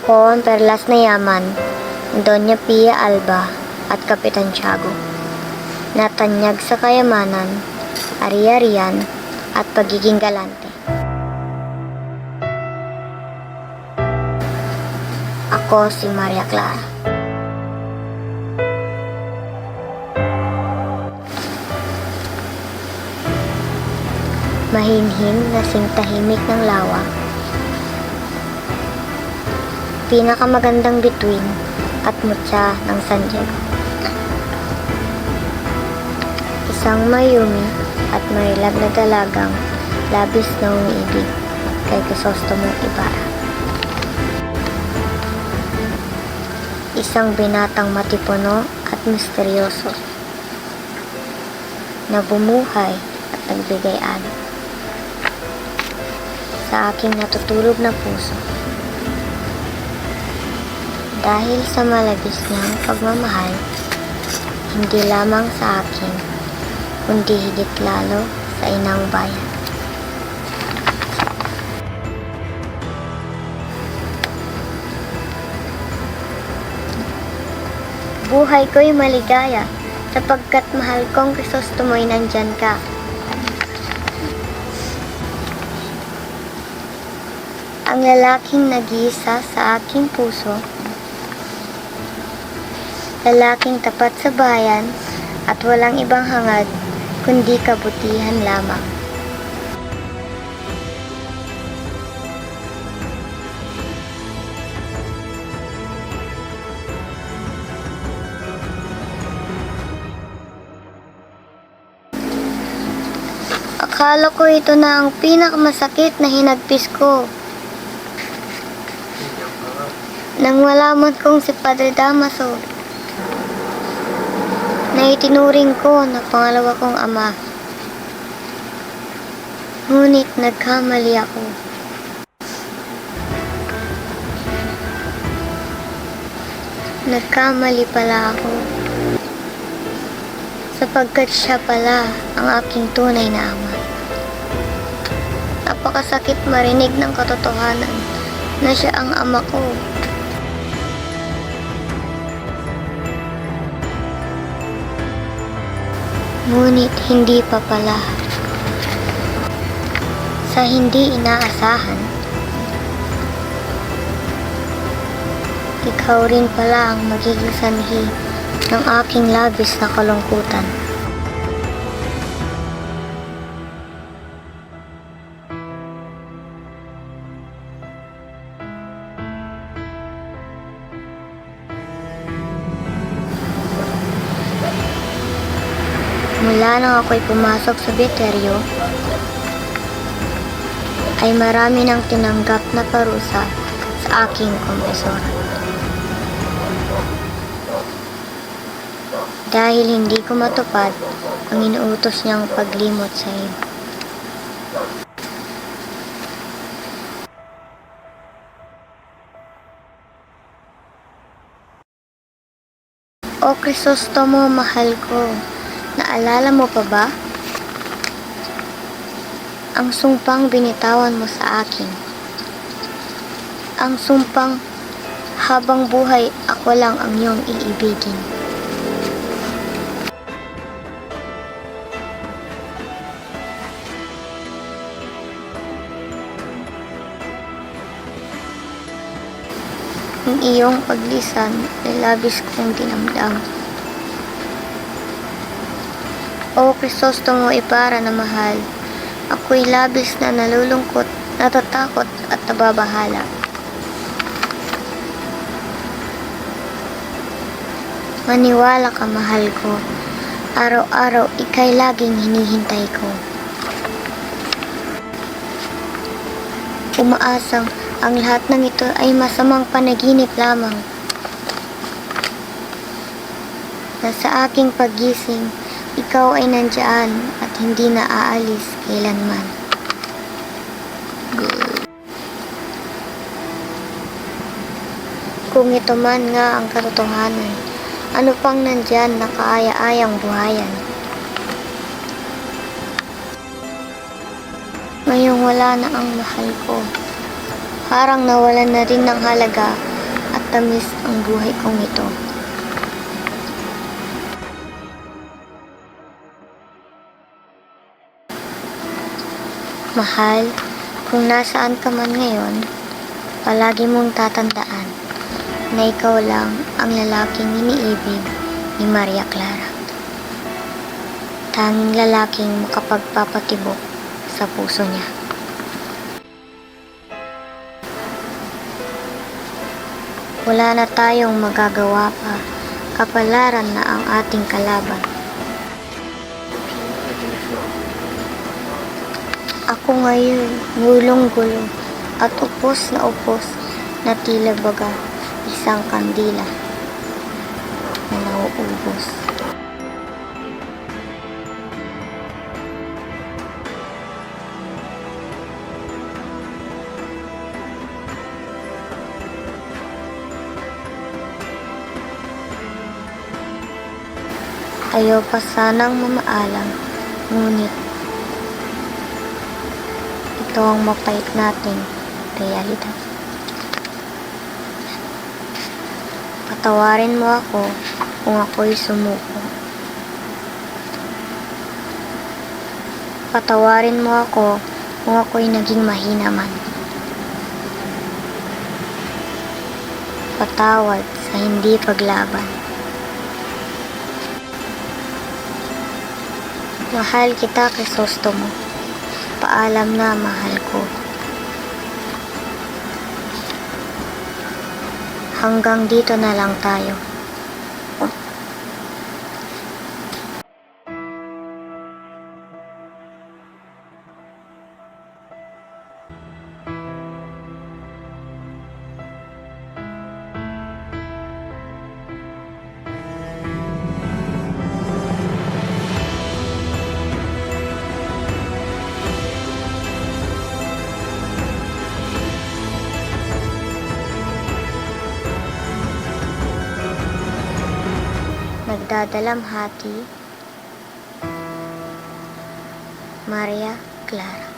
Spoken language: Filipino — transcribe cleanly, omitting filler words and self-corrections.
Ako ang perlas na yaman, Doña Pia Alba at Kapitan Tiago. Natanyag sa kayamanan, ari-arian at pagiging galante. Ako si Maria Clara. Mahinhin na singtahimik ng lawa. Pinakamagandang bituin at mutya ng San Diego. Isang mayumi at marilab na dalagang labis na umiibig kay Crisostomo Ibarra. Isang binatang matipuno at misteryoso na bumuhay at nagbigay-ani sa aking natutulog na puso. Dahil sa malabis niyang pagmamahal, hindi lamang sa akin, kundi higit lalo sa inang bayan. Buhay ko'y maligaya, sapagkat mahal kong Crisostomo'y nandyan ka. Ang lalaking nag-iisa sa aking puso, lalaking tapat sa bayan at walang ibang hangad kundi kabutihan lamang. Akala ko ito na ang pinakamasakit na hinagpis ko. Nang malaman kong si Padre Damaso na itinuring ko na pangalawa kong ama. Ngunit nagkamali ako. Nagkamali pala ako. Sapagkat siya pala ang aking tunay na ama. Napakasakit marinig ng katotohanan na siya ang ama ko. Ngunit hindi pa pala. Sa hindi inaasahan, ikaw rin pala ang magiging sanhi ng aking labis na kalungkutan. Mula nang ako'y pumasok sa Beteryo, ay marami nang tinanggap na parusa sa aking kompesor. Dahil hindi ko matupad ang inuutos niyang paglimot sa iyo. O Crisostomo, mahal ko, naalala mo pa ba? Ang sumpang binitawan mo sa akin. Ang sumpang habang buhay ako lang ang iyong iibigin. Ang iyong paglisan ay labis kong dinamdam. O Crisostomo Ibarra na mahal, ako'y labis na nalulungkot, natatakot at nababahala. Maniwala ka, mahal ko. Araw-araw ika'y laging hinihintay ko. Umaasang ang lahat ng ito ay masamang panaginip lamang. Na sa aking paggising, ikaw ay nandiyan at hindi na aalis kailanman. Kung ito man nga ang katotohanan, ano pang nandiyan na kaaya-ayang buhayan? Ngayong wala na ang mahal ko, parang nawalan na rin ng halaga tamis ang buhay kong ito. Mahal, kung nasaan ka man ngayon, palagi mong tatandaan na ikaw lang ang lalaking iniibig ni Maria Clara. Tanging lalaking makapagpapatibok sa puso niya. Wala na tayong magagawa pa, kapalaran na ang ating kalaban. Ako ngayon, gulong-gulo at upos na tila baga isang kandila na nauubos. Ayaw pa sanang mamaalam, ngunit ito ang mapait nating realidad. Patawarin mo ako kung ako'y sumuko. Patawarin mo ako kung ako'y naging mahina man. Patawad sa hindi paglaban. Mahal kita, Crisostomo. Paalam na, mahal ko. Hanggang dito na lang tayo. Nagdadalamhati, Maria Clara.